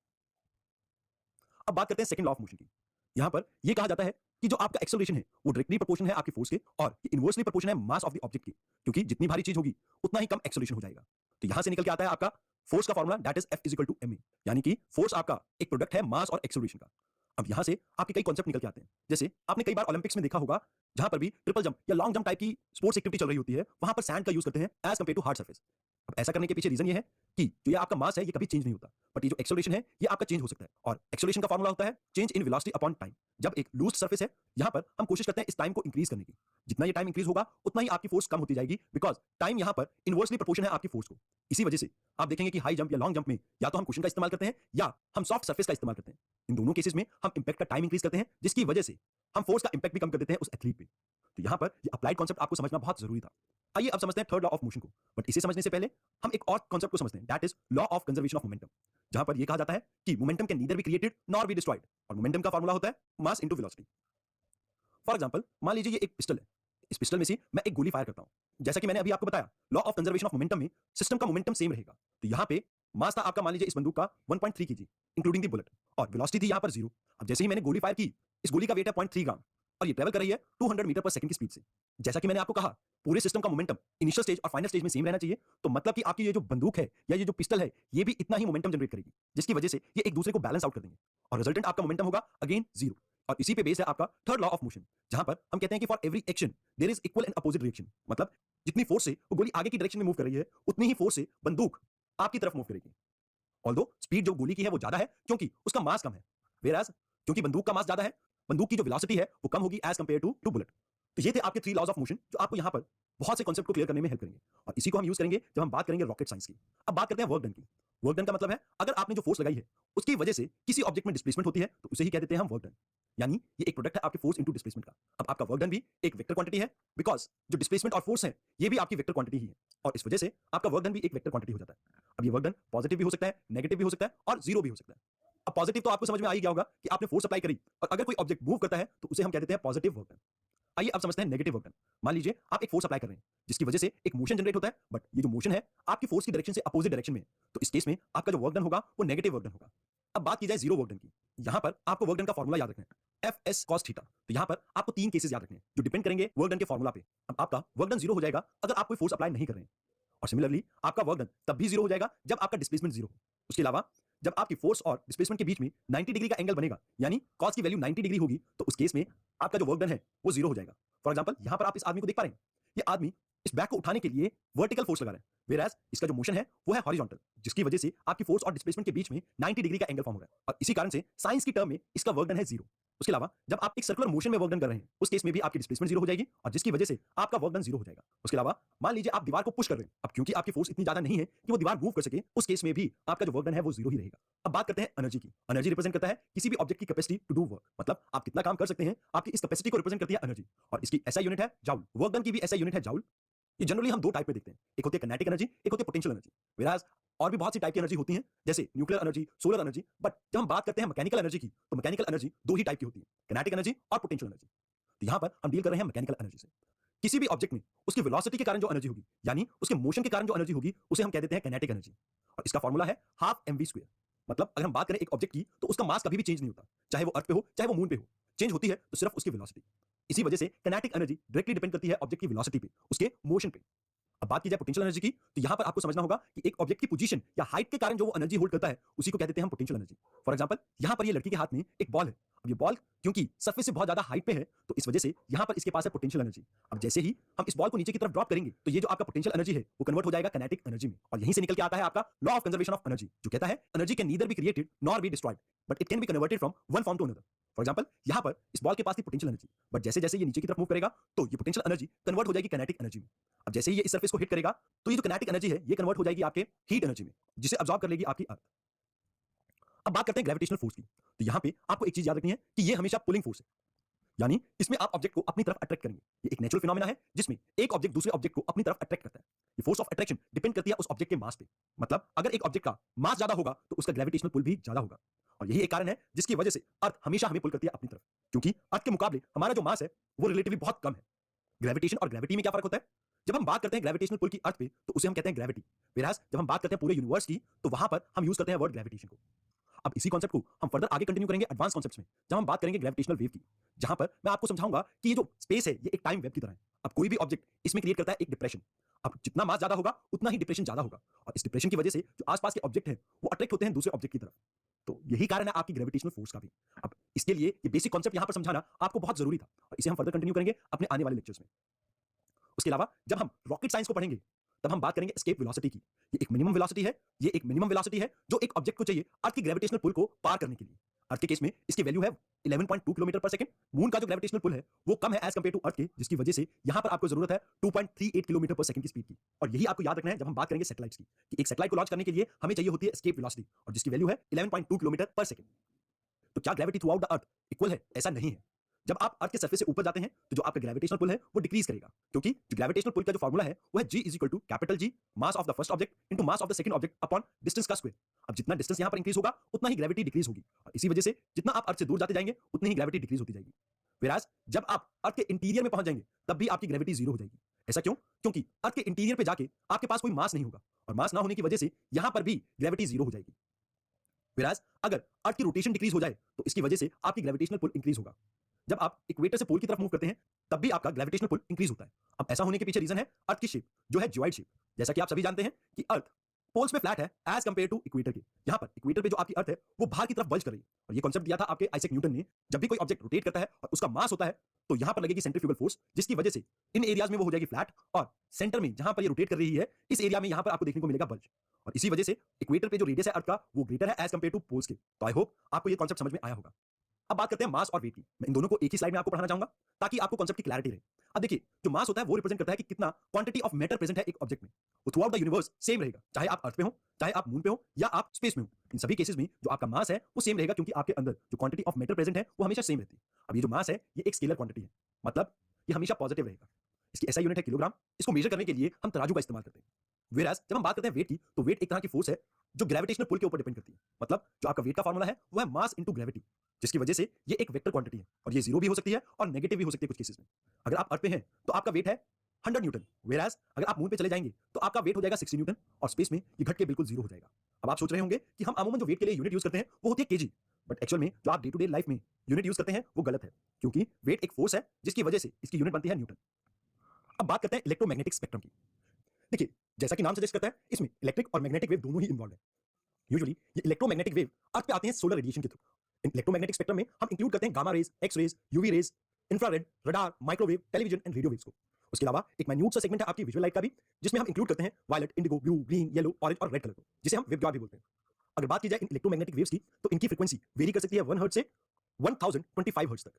अब बात करते हैं सेकंड लॉ ऑफ मोशन की। यहां पर यह कहा जाता है कि जो आपका एक्सेलरेशन है वो डायरेक्टली प्रोपोर्शनल है आपकी फोर्स के, और ये इनवर्सली प्रोपोर्शनल है मास ऑफ द ऑब्जेक्ट के, क्योंकि जितनी भारी चीज होगी उतना ही कम एक्सेलरेशन हो जाएगा। तो यहां से निकल के आता है आपका फोर्स का formula, that is F is equal to ma, यानी कि फोर्स आपका एक प्रोडक्ट है मास और एक्सेलरेशन का। अब यहां से आपके कई कॉन्सेप्ट निकल के आते हैं, जैसे आपने कई बार ओलंपिक्स में देखा होगा जहां पर भी ट्रिपल जंप या लॉन्ग जंप टाइप की स्पोर्ट्स एक्टिविटी चल रही होती है, वहां पर सैंड का यूज करते हैं as compare to hard surface. अब ऐसा करने के पीछे रीजन ये है कि जो ये आपका मास है ये कभी चेंज नहीं होता, बट ये जो एक्सेलरेशन है ये आपका चेंज हो सकता है, और एक्सेलरेशन का फॉर्मूला होता है change in velocity upon time. जब एक लूज सरफेस है, यहां पर हम कोशिश करते हैं इस टाइम को इंक्रीज करने की। जितना ये टाइम इंक्रीज होगा उतना ही आपकी फोर्स कम होती जाएगी, बिकॉज टाइम यहां पर इनवर्सली प्रोपोर्शनल है आपकी फोर्स को। इसी वजह से आप देखेंगे कि हाई जंप या लॉन्ग जंप में या तो हम कुशन का इस्तेमाल करते हैं या हम सॉफ्ट सरफेस का इस्तेमाल करते हैं। इन दोनों केसेस में हम इंपैक्ट का टाइम इंक्रीज करते हैं, जिसकी वजह से हम फोर्स का इंपैक्ट भी कम कर देते हैं उस एथलीट पे। तो यहां पर ये अप्लाइड कॉन्सेप्ट आपको समझना बहुत जरूरी था। आइए अब समझते हैं थर्ड लॉ ऑफ मोशन को, बट इसे समझने से पहले हम एक और कॉन्सेप्ट को समझते हैं, that is law of conservation of momentum, जहां पर यह कहा जाता है कि momentum can neither be created nor be destroyed, और मोमेंटम का फॉर्मूला होता है mass into velocity. For example, मान लीजिए ये एक पिस्टल है, इस पिस्टल में से मैं एक गोली फायर करता हूं। जैसा कि मैंने अभी आपको बताया, law of conservation of momentum में सिस्टम का मोमेंटम सेम रहेगा। तो यहां पे मास था आपका, मान लीजिए इस बंदूक का 1.3 kg इंक्लूडिंग द बुलेट, और वेलोसिटी थी यहां पर 0। अब जैसे ही मैंने गोली फायर की, इस गोली का वेट है 0.3 ग्राम और ये ट्रेवल कर रही है 200 मीटर पर सेकंड की स्पीड से। जैसा कि मैंने आपको कहा, पूरे सिस्टम का मोमेंटम इनिशियल स्टेज और फाइनल स्टेज में सेम रहना चाहिए, तो मतलब कि आपकी ये जो बंदूक है या ये जो पिस्टल है ये भी इतना ही मोमेंटम जनरेट करेगी, जिसकी वजह से ये एक दूसरे को बैलेंस आउट कर देंगे, और रिजल्टेंट आपका मोमेंटम होगा अगेन 0। और इसी पे बेस है आपका थर्ड लॉ ऑफ मोशन, जहां पर हम कहते हैं कि for every action there is equal and opposite reaction. मतलब जितनी फोर्स से वो गोली आगे की डायरेक्शन में मूव कर रही है, उतनी ही फोर्स से बंदूक आपकी तरफ मूव करेगी। ऑल्दो स्पीड जो गोली की है वो ज्यादा है क्योंकि उसका मास कम है, वेयरएज क्योंकि बंदूक का मास ज्यादा है, बंदूक की जो वेलोसिटी है वो कम होगी एज कंपेयर टू बुलेट। तो ये थे आपके 3 लॉज ऑफ मोशन जो आपको यहाँ पर बहुत से कॉन्सेप्ट को क्लियर करने में हेल्प करेंगे, और इसी को हम यूज करेंगे जब हम बात करेंगे रॉकेट साइंस की। अब बात करते हैं वर्क डन की। वर्क डन का मतलब है अगर आपने जो फोर्स लगाई है उसकी वजह से किसी ऑब्जेक्ट में डिस्प्लेसमेंट होती है तो उसे ही कह देते हैं हम वर्क डन, यानी ये एक प्रोडक्ट है आपके फोर्स इनटू डिस्प्लेसमेंट का। अब आपका वर्क डन भी एक वेक्टर क्वांटिटी है, बिकॉज जो डिस्प्लेसमेंट और फोर्स है ये भी आपकी वेक्टर क्वांटिटी ही है, और इस वजह से आपका वर्क डन भी एक वेक्टर क्वांटिटी हो जाता है। अब ये वर्क डन पॉजिटिव भी हो सकता है, नेगेटिव भी हो सकता है, और जीरो भी हो सकता है। अब पॉजिटिव तो आपको समझ में आ ही गया होगा कि आपने फोर्स अप्लाई करी और अगर कोई ऑब्जेक्ट मूव करता है तो उसे हम कह देते हैं पॉजिटिव वर्क डन। आइए अब समझते हैं नेगेटिव वर्क डन। मान लीजिए आप एक फोर्स अप्लाई कर रहे हैं जिसकी वजह से एक मोशन जनरेट होता है, बट ये जो मोशन है आपकी फोर्स की डायरेक्शन से अपोजिट डायरेक्शन में है, तो इस केस में आपका जो वर्क डन होगा वो नेगेटिव वर्क डन होगा। अब बात की जाए जीरो वर्क डन की, यहां पर आपको वर्क डन का फॉर्मूला याद रखना है, एफ एस कॉस थीटा। तो यहां पर आपको 3 केसेस याद रखने हैं जो डिपेंड करेंगे वर्क डन के फॉर्मूला पे। अब आपका वर्क डन जीरो हो जाएगा अगर आप कोई फोर्स अप्लाई नहीं कर रहे हैं, और सिमिलरली आपका वर्क डन तब भी जीरो हो जाएगा जब आपका डिस्प्लेसमेंट जीरो हो। उसके अलावा जब आपकी फोर्स और डिस्प्लेसमेंट के बीच में 90 डिग्री का एंगल बनेगा, यानी कॉस की वैल्यू 90 डिग्री होगी, तो उस केस में आपका जो वर्क डन है वो जीरो हो जाएगा। फॉर एग्जांपल, यहां पर आप इस आदमी को देख पा रहे हैं, ये आदमी इस बैग को उठाने के लिए वर्टिकल फोर्स लगा रहा है, वेयरएज इसका जो मोशन है वो है हॉरिजॉन्टल, जिसकी वजह से आपकी फोर्स और डिस्प्लेसमेंट के बीच में 90 डिग्री का एंगल फॉर्म हो रहा है, और इसी कारण से साइंस की टर्म में इसका वर्क डन है जीरो। उसके अलावा जब आप एक सर्कुलर मोशन में वर्क डन कर रहे हैं उस केस में भी आपकी डिस्प्लेसमेंट जीरो हो जाएगी और जिसकी वजह से आपका वर्क डन जीरो हो जाएगा। उसके अलावा मान लीजिए आप दीवार को पुश कर रहे हैं, अब क्योंकि आपकी फोर्स इतनी ज्यादा नहीं है कि वो दीवार मूव कर सके, उस केस में भी आपका जो वर्क डन है वो जीरो ही रहेगा। अब बात करते हैं एनर्जी की। एनर्जी रिप्रेजेंट करता है किसी भी ऑब्जेक्ट की कैपेसिटी टू डू वर्क, मतलब आप कितना काम कर सकते हैं, आपकी इस कैपेसिटी को रिप्रेजेंट करती है एनर्जी और इसकी ऐसा यूनिट है जाउल। वर्क डन की भी ऐसा यूनिट है जाउल। ये जनरली हम दो टाइप में देखते हैं, एक होती है काइनेटिक एनर्जी, एक होती है पोटेंशियल एनर्जी। Whereas और भी बहुत सी टाइप की एनर्जी होती हैं जैसे nuclear energy, solar energy, but जब हम बात करते हैं मैकेनिकल एनर्जी की तो मैकेनिकल एनर्जी दो ही टाइप की होती है, काइनेटिक एनर्जी और पोटेंशियल एनर्जी। तो यहाँ पर हम डील कर रहे हैं मैकेनिकल एनर्जी से। किसी भी ऑब्जेक्ट में उसकी वेलोसिटी के कारण जो एनर्जी होगी यानी उसके मोशन के कारण जो एनर्जी होगी उसे हम कह देते हैं काइनेटिक एनर्जी और इसका फॉर्मूला है हाफ एम वी स्क्वायर। मतलब अगर हम बात करें एक ऑब्जेक्ट की तो उसका मास कभी भी चेंज नहीं होता, चाहे वो अर्थ पे हो चाहे वो मून पे हो, चेंज होती है तो सिर्फ उसकी वेलोसिटी। इसी वजह से काइनेटिक एनर्जी डायरेक्टली डिपेंड करती है ऑब्जेक्ट की वेलोसिटी पे, उसके मोशन पे। अब बात की जाए पोटेंशियल एनर्जी की तो यहां पर आपको समझना होगा कि एक ऑब्जेक्ट की पोजीशन या हाइट के कारण जो वो एनर्जी होल्ड करता है उसी को कहते हैं हम पोटेंशियल एनर्जी। फॉर एग्जांपल यहां पर ये लड़की के हाथ में एक बॉल है, अब ये बॉल क्योंकि सरफेस से बहुत ज्यादा हाइट पे है तो इस वजह से यहां पर इसके पास है पोटेंशियल एनर्जी। अब जैसे ही हम इस बॉल को नीचे की तरफ ड्रॉप करेंगे तो ये जो आपका पोटेंशियल एनर्जी है वो कन्वर्ट हो जाएगा काइनेटिक एनर्जी में और यहीं से निकल के आता है आपका law of conservation of energy जो कहता है energy can neither be created nor be destroyed but it can be converted from one form to another. For example यहां पर इस बॉल के पास थी पोटेंशियल एनर्जी, बट जैसे जैसे ये नीचे की तरफ मूव करेगा तो ये पोटेंशियल एनर्जी कन्वर्ट हो जाएगी काइनेटिक एनर्जी में। अब जैसे ही ये इस सरफेस को हिट करेगा तो ये जो काइनेटिक एनर्जी है ये कन्वर्ट हो जाएगी आपके हीट एनर्जी में जिसे अब्सॉर्ब कर लेगी आपकी अर्थ। अब बात करते हैं ग्रेविटेशनल फोर्स की। तो यहां पे आपको एक चीज याद रखनी है कि ये हमेशा पुलिंग फोर्स है, यानी इसमें आप ऑब्जेक्ट को अपनी तरफ अट्रैक्ट करेंगे। ये एक नेचुरल फिनोमेना है जिसमें एक ऑब्जेक्ट दूसरे ऑब्जेक्ट को अपनी तरफ अट्रैक्ट करता है। ये फोर्स ऑफ अट्रैक्शन डिपेंड करती है उस ऑब्जेक्ट के मास पे, मतलब अगर एक ऑब्जेक्ट का मास ज्यादा होगा तो उसका ग्रेविटेशनल पुल भी ज्यादा होगा और यही एक कारण है जिसकी वजह से अर्थ हमेशा हमें पुल करती है अपनी तरफ, क्योंकि अर्थ के मुकाबले हमारा जो मास है वो रिलेटिवली बहुत कम है। ग्रेविटेशन और ग्रेविटी में क्या फर्क होता है? जब हम बात करते हैं ग्रेविटेशनल पुल की अर्थ पे तो उसे हम कहते हैं ग्रेविटी, whereas जब हम बात करते हैं पूरे यूनिवर्स की तो वहां पर हम यूज करते हैं वर्ड ग्रेविटेशन को। अब इसी कॉन्सेप्ट को हम फर्दर आगे कंटिन्यू करेंगे एडवांस कॉन्सेप्ट्स में जब हम बात करेंगे ग्रेविटेशनल वेव की, जहां पर मैं आपको समझाऊंगा कि ये जो स्पेस है ये एक टाइम वेव की तरह है। अब कोई भी ऑब्जेक्ट इसमें क्रिएट करता है एक डिप्रेशन, अब जितना मास ज्यादा होगा उतना ही डिप्रेशन ज्यादा होगा और इस डिप्रेशन की वजह से जो आसपास के ऑब्जेक्ट हैं वो अट्रैक्ट होते हैं दूसरे ऑब्जेक्ट की तरफ। तो यही कारण है आपकी ग्रेविटेशनल फोर्स का भी। अब इसके लिए ये बेसिक कॉन्सेप्ट यहां पर समझाना आपको बहुत जरूरी था और इसे हम फर्दर कंटिन्यू करेंगे अपने आने वाले लेक्चर्स में। उसके अलावा जब हम रॉकेट साइंस को पढ़ेंगे तब हम बात करेंगे एस्केप वेलोसिटी की। ये एक मिनिमम वेलोसिटी है, ये एक मिनिमम वेलोसिटी है जो एक ऑब्जेक्ट को चाहिए अर्थ की ग्रेविटेशनल पुल को पार करने के लिए। अर्थ के केस में इसकी वैल्यू है 11.2 किलोमीटर पर सेकंड। मून का जो ग्रेविटेशनल पुल है वो कम है एज कंपेयर टू अर्थ के, जिसकी वजह से यहां पर आपको जरूरत है 2.38 किलोमीटर पर सेकंड की स्पीड की। और यही आपको याद रखना है जब हम बात करेंगे सैटेलाइट्स की कि एक सैटेलाइट को लॉन्च करने के लिए हमें चाहिए होती है एस्केप वेलोसिटी और जिसकी वैल्यू है 11.2 किलोमीटर पर सेकंड। तो क्या gravity through out the earth equal है? ऐसा नहीं है। जब आप अर्थ के सरफेस से ऊपर जाते हैं तो जो आपका ग्रेविटेशनल पुल है वो डिक्रीज करेगा, क्योंकि जो ग्रेविटेशनल पुल का जो फार्मूला है वो है G is equal to capital G mass of the first object into mass of the second object upon distance का स्क्वायर। अब जितना डिस्टेंस यहां पर इंक्रीज होगा उतना ही ग्रेविटी डिक्रीज होगी और इसी वजह से जितना आप अर्थ से दूर जाते जाएंगे उतनी ही ग्रेविटी डिक्रीज होती जाएगी। Whereas जब आप अर्थ के इंटीरियर में पहुंच जाएंगे तब भी आपकी ग्रेविटी जीरो हो जाएगी। ऐसा क्यों? क्योंकि अर्थ के इंटीरियर पे जाके आपके पास कोई मास नहीं होगा और मास ना होने की वजह से यहां पर भी ग्रेविटी जीरो हो जाएगी। Whereas अगर अर्थ की रोटेशन डिक्रीज हो जाए तो इसकी वजह से आपकी ग्रेविटेशनल पुल इंक्रीज होगा। जब आप इक्वेटर से पोल की तरफ मूव करते हैं तब भी आपका ग्रेविटेशनल पुल इंक्रीज होता है। अब ऐसा होने के पीछे रीजन है अर्थ की शेप जो है जियोइड शेप। जैसा कि आप सभी जानते हैं कि अर्थ पोल्स पे फ्लैट है एज कंपेयर टू इक्वेटर के। यहां पर इक्वेटर पे जो आपकी अर्थ है वो बाहर की तरफ बल्ज कर रही है और ये कॉन्सेप्ट दिया था आपके आइजैक न्यूटन ने। जब भी कोई ऑब्जेक्ट रोटेट करता है और उसका मास होता है तो यहां पर लगेगी सेंट्रीफ्यूगल फोर्स, जिसकी वजह से इन एरियाज में वो हो जाएगी फ्लैट और सेंटर में जहां पर ये रोटेट कर रही है इस एरिया में यहां पर आपको देखने को मिलेगा बल्ज और इसी वजह से इक्वेटर पे जो रेडियस है अर्थ का वो ग्रेटर है एज कंपेयर टू पोल्स के। तो आई होप आपको ये कॉन्सेप्ट समझ में आया होगा। अब बात करते हैं मास और वेट की। मैं इन दोनों को एक ही स्लाइड में आपको पढ़ाना चाहूंगा ताकि आपको कॉन्सेप्ट की क्लैरिटी रहे। अब देखिए जो मास होता है वो रिप्रेजेंट करता है कि कितना क्वांटिटी ऑफ मैटर प्रेजेंट है एक ऑब्जेक्ट में। वो through out the universe same रहेगा, चाहे आप अर्थ पे हो, चाहे आप मून पे हो या आप स्पेस में हो। इन सभी केसेस में जो आपका मास है वो सेम रहेगा क्योंकि आपके अंदर जो क्वांटिटी ऑफ मैटर प्रेजेंट है वो हमेशा सेम रहती है। अब ये जो मास है ये एक स्केलर क्वांटिटी है, मतलब ये हमेशा पॉजिटिव रहेगा। इसकी ऐसा यूनिट है किलोग्राम। इसको मेजर करने के लिए हम तराजू का इस्तेमाल करते हैं। Whereas जब हम बात करते हैं वेट की तो वेट एक तरह की फोर्स है जो ग्रेविटेशनल पुल के ऊपर डिपेंड करती है। मतलब जो आपका वेट का फार्मूला है वो है मास इनटू ग्रेविटी, जिसकी वजह से ये एक वेक्टर क्वांटिटी है और ये जीरो भी हो सकती है और नेगेटिव भी हो सकती है कुछ केसेस में। अगर आप अर्थ पे हैं तो आपका वेट है 100 न्यूटन, whereas अगर आप मून पे चले जाएंगे तो आपका वेट हो जाएगा 60 न्यूटन और स्पेस में ये घट के बिल्कुल जीरो हो जाएगा। अब आप सोच रहे होंगे कि हम अमूमन जो वेट के लिए यूनिट यूज करते हैं वो होती है केजी, बट एक्चुअल में जो आप डे टू डे लाइफ में यूनिट यूज करते हैं वो गलत है, क्योंकि वेट एक फोर्स है जिसकी वजह से इसकी यूनिट बनती है न्यूटन। अब बात करते हैं इलेक्ट्रोमैग्नेटिक स्पेक्ट्रम की। देखिए जैसा कि नाम सजेस्ट करता है इसमें इलेक्ट्रिक और मैग्नेटिक वेव दोनों ही इन्वॉल्व है। यूजुअली ये इलेक्ट्रोमैग्नेटिक वेव अर्थ पे आते हैं सोलर रेडिएशन के थ्रू। इन इलेक्ट्रोमैग्नेटिक स्पेक्ट्रम में हम इंक्लूड करते हैं gamma rays, X rays, UV rays, infrared, radar, microwave, television and radio waves को। उसके अलावा एक माइन्यूट सा सेगमेंट है आपकी विजुअल लाइट का भी, जिसमें हम इंक्लूड करते हैं violet, indigo, blue, green, yellow, orange और रेड कलर को, जिसे हम वेवगाइड भी बोलते हैं। अगर बात की जाए इन इलेक्ट्रोमैग्नेटिक वेव्स की तो इनकी फ्रीक्वेंसी वेरी कर सकती है 1 हर्ट्ज से 1025 हर्ट्ज तक।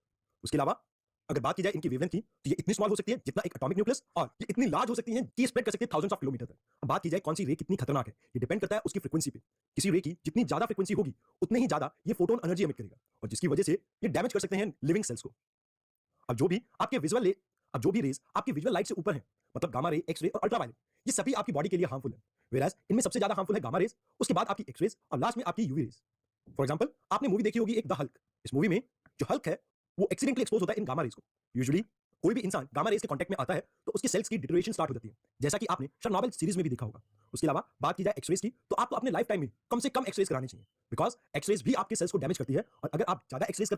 उसके अलावा अगर बात की जाए इनकी वेवलेंथ की तो ये इतनी स्मॉल हो सकती है जितना एक एटॉमिक न्यूक्लियस, और ये इतनी लार्ज हो सकती है कि स्प्रेड कर सकती है थाउजेंड्स ऑफ किलोमीटर तक। अब बात की जाए कौन सी रे कितनी खतरनाक है, ये डिपेंड करता है उसकी फ्रीक्वेंसी पे। किसी रे की जितनी ज्यादा फ्रीक्वेंसी होगी उतनी ही ज्यादा ये फोटोन एनर्जी एमिट करेगा, और जिसकी वजह से ये डैमेज कर सकते हैं लिविंग सेल्स को। अब जो भी आपके विजुअल अब जो भी रेज आपकी विजुअल लाइट से ऊपर है, मतलब गामा रे, एक्स रे और अल्ट्रावायलेट, ये सभी आपकी बॉडी के लिए हार्मफुल है। वेराज इनमें सबसे ज्यादा हार्मफुल है गामा रेज, उसके बाद आपकी एक्स रेज और लास्ट में आपकी यूवी रेज। फॉर एग्जांपल आपने मूवी देखी होगी एक द हल्क। इस मूवी में जो हल्क है वो एक्सीडेंटली एक्सपोज होता है इन गामा रेज को। यूजुअली कोई भी इंसान गामा रेज के कांटेक्ट में आता है तो उसकी सेल्स की डिटोरेशन स्टार्ट हो जाती है, जैसा कि आपने शर्नोबिल सीरीज में भी देखा होगा। उसके अलावा बात की जाए एक्सरेज की तो आपको अपने लाइफ टाइम में कम से कम एक्सरेज करानी चाहिए, बिकॉज एक्सरेज भी आपके सेल्स को डैमेज करती है, और अगर आप ज्यादा एक्सरेज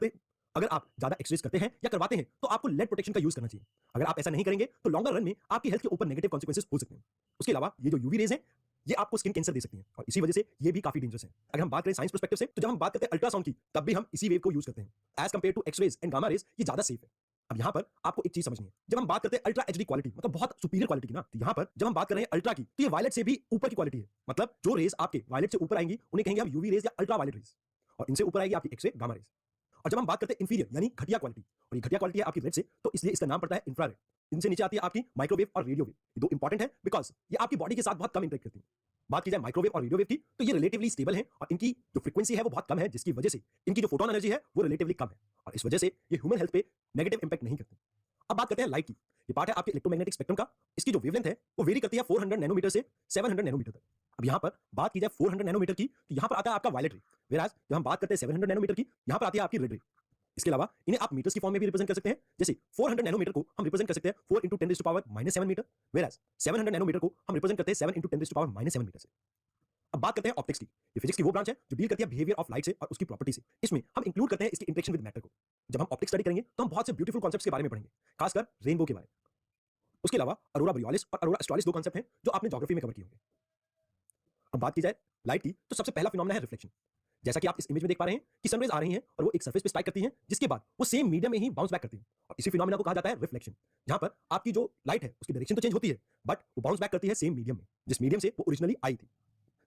करते हैं या करवाते हैं तो आपको लेड प्रोटेक्शन का यूज करना चाहिए। अगर आप ऐसा नहीं करेंगे तो लॉन्गर रन में आपकी हेल्थ के ऊपर नेगेटिव कॉन्सिक्वेंसेस हो सकते हैं। उसके अलावा ये जो यूवी रेज है ये आपको स्किन कैंसर दे सकती हैं, और इसी वजह से ये भी काफी डेंजरस है। अगर हम बात करें साइंस पर्सपेक्टिव से तो जब हम बात करते हैं अल्ट्रासाउंड की तब भी हम इसी वेव को यूज करते हैं as compare to X rays and gamma rays, ये ज्यादा सेफ है। अब यहाँ पर आपको एक चीज समझनी है, जब हम बात करते हैं अल्ट्रा एचडी क्वालिटी, मतलब बहुत सुपीरियर क्वालिटी की ना, तो यहाँ पर जब हम बात कर रहे हैं अल्ट्रा की तो ये वायलेट से भी ऊपर की क्वालिटी है। मतलब जो रेज आपके वायलेट से ऊपर आएंगी उन्हें कहेंगे हम यूवी रेज या अल्ट्रा वायलेट रेज, और इनसे ऊपर आएगी आपकी एक्स-रे, गामा रेज। और जब हम बात करते हैं इंफीरियर यानी घटिया क्वालिटी, और ये घटिया क्वालिटी है आपकी रेड से, तो इसलिए इसका नाम पड़ता है इंफ्रारेड। इनसे नीचे आती है आपकी माइक्रोवेव और रेडियो वेव। ये दो इंपॉर्टेंट है बिकॉज ये आपकी बॉडी के साथ बहुत कम इंटरेक्ट करती है। बात की जाए माइक्रोवेव और रेडियो वेव की तो ये रिलेटिवली स्टेबल है, और इनकी जो फ्रीक्वेंसी है वो बहुत कम है, जिसकी वजह से इनकी जो फोटोन एनर्जी है वो रिलेटिवली कम है, और इस वजह से ये ह्यूमन हेल्थ पे नेगेटिव इंपैक्ट नहीं करते। अब बात करते हैं लाइट की। ये पार्ट है आपके इलेक्ट्रोमैग्नेटिक स्पेक्ट्रम का। इसकी जो वेवलेंथ है वो वेरी करती है 400 नैनोमीटर से 700 नैनोमीटर तक। अब यहाँ पर बात की जाए 400 नैनोमीटर की तो यहाँ पर आता है आपका वायलेट रे, वेराज जब हम बात करते हैं 700 नैनोमीटर की यहाँ पर आती है आपकी रेड रे। इसके अलावा इन्हें आप मीटर्स की फॉर्म में भी रिप्रेजेंट कर सकते हैं, जैसे 400 नैनोमीटर को हम रिप्रेजेंट कर सकते हैं 4 × 10⁻⁻7 मीटर, वेराज 700 नैनोमीटर को हम रिप्रेजेंट करते हैं 7 × 10⁻⁻7 मीटर से। अब बात करते हैं ऑप्टिक्स की। ये फिजिक्स की वो ब्रांच है जो डील करती है बिहेवियर ऑफ लाइट से और उसकी प्रॉपर्टी से। इसमें हम इंक्लूड करते हैं इसकी इंटरेक्शन विद मैटर को। जब हम ऑप्टिक्स स्टडी करेंगे तो हम बहुत से ब्यूटीफुल कॉन्सेप्ट्स के बारे में पढ़ेंगे, खासकर रेनबो के बारे में। उसके अलावा अरोरा बोरियोलिस और अरोरा एस्ट्रॉलिस दो कॉन्सेप्ट हैं जो आपने ज्योग्राफी में कवर किए होंगे। अब बात की जाए लाइट की तो सबसे पहला फिनोमेना है रिफ्लेक्शन। जैसा कि आप इस इमेज में देख पा रहे हैं कि सनरेज आ रही हैं और वो एक सरफेस पे स्ट्राइक करती हैं, जिसके बाद वो सेम मीडियम में ही बाउंस बैक करती हैं, और इसी फिनोमेना को कहा जाता है रिफ्लेक्शन। जहां पर आपकी जो लाइट है उसकी डायरेक्शन तो चेंज होती है बट वो बाउंस बैक करती है सेम मीडियम में जिस मीडियम से वो ओरिजिनली आई थी।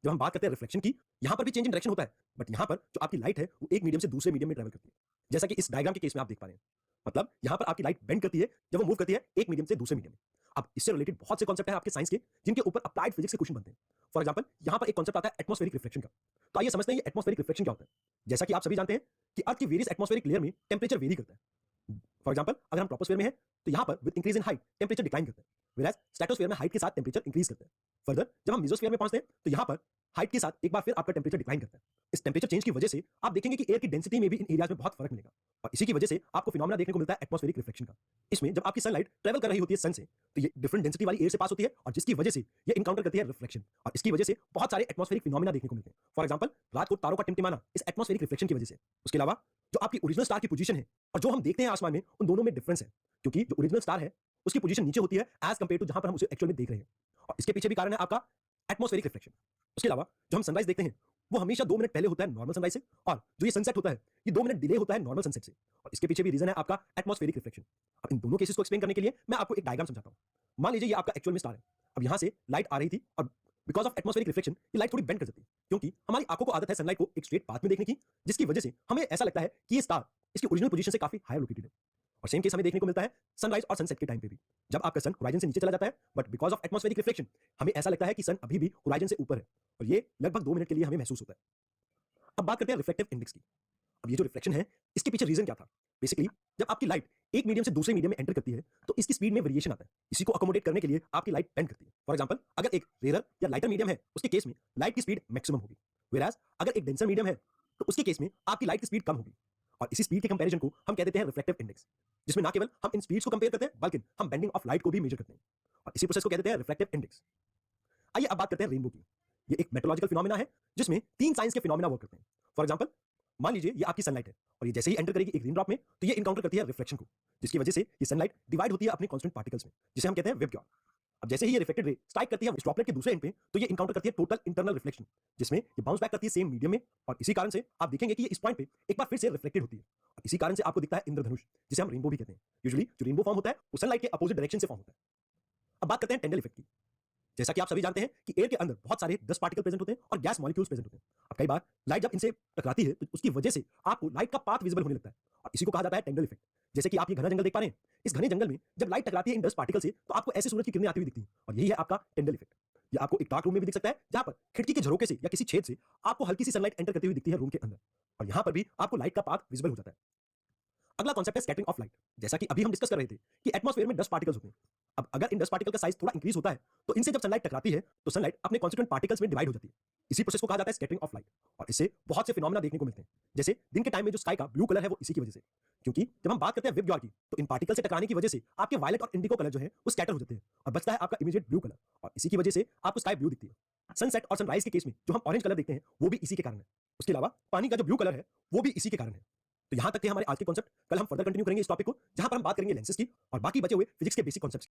जब हम बात करते हैं रिफ्लेक्शन की, यहाँ पर भी चेंज इन डायरेक्शन होता है, बट यहाँ पर जो आपकी लाइट है वो एक मीडियम से दूसरे मीडियम में ट्रैवल करती है, जैसा कि इस डायग्राम के केस में आप देख पा रहे हैं। मतलब यहाँ पर आपकी लाइट बेंड करती है जब वो मूव करती है एक मीडियम से दूसरे मीडियम में। अब इससे रिलेटेड बहुत से कॉन्सेप्ट हैं आपके साइंस के जिनके ऊपर अप्लाइड फिजिक्स के क्वेश्चन बनते हैं। फॉर एग्जांपल यहाँ पर एक कॉन्सेप्ट आता है एटमॉस्फेरिक रिफ्लेक्शन का। तो आइए समझते हैं ये एटमॉस्फेरिक रिफ्लेक्शन क्या होता है। जैसा कि आप सभी जानते हैं कि अर्थ की वेरियस एटमॉस्फेरिक लेयर में टेम्परेचर वेरी करता है। फॉर एग्जांपल अगर हम ट्रोपोस्फेयर में हैं तो यहाँ पर with increase in height temperature decline करता है, व्हेयरएज स्ट्रेटोस्फेयर में हाइट के साथ टेम्परेचर इंक्रीज करता है। फर्दर जब हम मेसोस्फेयर में पहुंचते हैं तो यहाँ पर हाइट के साथ एक बार फिर आपका टेम्परेचर डिक्लाइन करता है। इस टेम्परेचर चेंज की वजह से आप देखेंगे कि एयर की डेंसिटी में भी इन एरियाज में बहुत फर्क मिलेगा, और इसी की वजह से आपको फिनोमेना देखने को मिलता है एटमॉस्फेरिक रिफ्लेक्शन का। इसमें जब आपकी सनलाइट ट्रैवल कर रही होती है सन से तो ये डिफरेंट डेंसिटी वाली एयर से पास होती है, और जिसकी वजह से ये इनकाउंटर करती है रिफ्लेक्शन, और इसकी वजह से बहुत सारे एटमॉस्फेरिक फिनोमेना देखने को मिलते हैं। फॉर एग्जांपल रात को तारों का टिमटिमाना इस एटमॉस्फेरिक रिफ्लेक्शन की वजह से। उसके अलावा जो आपकी ओरिजिनल स्टार की पोजीशन है और जो हम देखते हैं आसमान में उन दोनों में डिफरेंस है, क्योंकि जो ओरिजिनल स्टार है उसकी पोजीशन नीचे होती है एज कंपेयर टू जहां पर हम उसे एक्चुअल में देख रहे हैं, और इसके पीछे भी कारण है आपका एटमॉस्फेरिक रिफ्लेक्शन। उसके अलावा जो हम सनराइज देखते हैं वो हमेशा 2 मिनट पहले होता है नॉर्मल सनराइज से, और जो ये सनसेट होता है ये 2 मिनट डिले होता है नॉर्मल सनसेट से, और इसके पीछे भी रीजन है आपका एटमॉस्फेरिक रिफ्लेक्शन। अब इन दोनों केसेस को एक्सप्लेन करने के लिए मैं आपको एक डायग्राम समझाता हूं। मान लीजिए ये आपका एक्चुअल में स्टार है। अब यहां से लाइट आ रही थी और बिकॉज ऑफ एटमॉस्फेरिक रिफ्लेक्शन ये लाइट थोड़ी बेंड कर जाती है, क्योंकि हमारी आंखों को आदत है सनलाइट को एक स्ट्रेट पाथ में देखने की, जिसकी वजह से हमें ऐसा लगता है कि ये स्टार इसकी ओरिजिनल पोजीशन से काफी हायर लोकेटेड है। और सेम केस हमें देखने को मिलता है सनराइज और सनसेट के टाइम पे भी, जब आपका सन होराइजन से नीचे चला जाता है but because of atmospheric reflection हमें ऐसा लगता है कि सन अभी भी होराइजन से ऊपर है, और ये लगभग 2 मिनट के लिए हमें महसूस होता है। अब बात करते हैं रिफ्लेक्टिव इंडेक्स की। अब ये जो रिफ्लेक्शन है इसके पीछे रीजन क्या था। बेसिकली जब आपकी लाइट एक मीडियम से दूसरे मीडियम में एंटर करती है तो इसकी स्पीड में वेरिएशन आता है। इसी को अकोमोडेट करने के लिए आपकी लाइट बेंड करती है। फॉर एग्जांपल अगर एक रेयर या लाइटर मीडियम है उसके केस में लाइट की स्पीड मैक्सिमम होगी, व्हेयरएज अगर एक डेंसर मीडियम है तो उसके केस में आपकी लाइट की स्पीड कम होगी, और इसी स्पीड के कंपैरिजन को हम कह देते हैं रिफ्लेक्टिव इंडेक्स, जिसमें ना केवल हम इन स्पीड्स को कंपेयर करते हैं बल्कि हम बेंडिंग ऑफ लाइट को भी मेजर करते हैं, और इसी प्रोसेस को कह देते हैं रिफ्लेक्टिव इंडेक्स। आइए अब बात करते हैं रेनबो की। ये एक मेट्रोलॉजिकल फिनोमेना है जिसमें 3 साइंस के फिनोमेना वर्क करते हैं। फॉर एग्जांपल मान लीजिए ये आपकी सनलाइट है और ये जैसे ही एंटर करेगी एक रेन ड्रॉप में तो ये इनकाउंटर करती है रिफ्लेक्शन को, जिसकी वजह से ये सनलाइट डिवाइड होती है अपने कांस्टेंट पार्टिकल्स में, जिसे हम कहते हैं वेवग्योर। अब जैसे ही ये रिफ्लेक्टेड रे स्ट्राइक करती है इस ड्रॉपलेट के दूसरे एंड पे तो ये इनकाउंटर करती है टोटल इंटरनल रिफ्लेक्शन, जिसमें ये बाउंस बैक करती है सेम मीडियम में, और इसी कारण से आप देखेंगे कि ये इस पॉइंट पे एक बार फिर से रिफ्लेक्टेड होती है, और इसी कारण से आपको दिखता है इंद्रधनुष, जिसे हम रेनबो भी कहते हैं। यूजुअली जो रेनबो फॉर्म होता है वो सनलाइट के अपोजिट डायरेक्शन से फॉर्म होता है। अब बात करते हैं टेंडल इफेक्ट की। जैसा कि आप सभी जानते हैं कि एयर के अंदर बहुत सारे डस्ट पार्टिकल प्रेजेंट होते हैं और गैस मॉलिक्यूल्स प्रेजेंट होते हैं। अब कई बार लाइट जब इनसे टकराती है तो उसकी वजह से आपको लाइट का पाथ विजिबल होने लगता है और इसी को कहा जाता है टेंगल इफेक्ट। जैसे कि आप ये घना जंगल देख पा रहे हैं, इस घने जंगल में जब लाइट टकराती है इन डस्ट पार्टिकल से तो आपको ऐसे सूरज की किरणें आती हुई दिखती हैं और यही है आपका टेंडल इफेक्ट। ये आपको एक डार्क रूम में भी दिख सकता है जहां पर खिड़की के झरोके से या किसी छेद से आपको हल्की सी सनलाइट एंटर करती हुई दिखती है रूम के अंदर, और यहां पर भी आपको लाइट का पाथ विजिबल हो जाता है। अगला कॉन्सेप्ट है स्कैटरिंग ऑफ लाइट। जैसा कि अभी हम डिस्कस कर रहे थे कि एटमॉस्फेयर में डस्ट पार्टिकल्स होते हैं। अब अगर इन डस्ट पार्टिकल का साइज थोड़ा इंक्रीज होता है तो इनसे जब सनलाइट टकराती है तो सनलाइट अपने कॉन्स्टिट्यूएंट पार्टिकल्स में डिवाइड हो जाती है। इसी प्रोसेस को कहा जाता है स्कैटरिंग ऑफ लाइट और इससे बहुत से फिनोमेना देखने को मिलते हैं। जैसे दिन के टाइम में जो स्काई का ब्लू कलर है वो इसी की वजह से, क्योंकि जब हम बात करते हैं विबग्योर की तो इन पार्टिकल से टकराने की वजह से आपके वायलेट और इंडिगो कलर जो है वो स्कैटर हो जाते हैं और बचता है आपका इमीडिएट ब्लू कलर, और इसी की वजह से आपको स्काई ब्लू दिखती है। सनसेट और सनराइज के केस में जो हम ऑरेंज कलर देखते हैं वो भी इसी के कारण है। उसके अलावा पानी का जो ब्लू कलर है वो भी इसी के कारण है। तो यहां तक थे हमारे आज के कॉन्सेप्ट। कल हम फर्दर कंटिन्यू करेंगे इस टॉपिक को जहां पर हम बात करेंगे लेंसेज की और बाकी बचे हुए फिजिक्स के बेसिक कॉन्सेप्ट्स।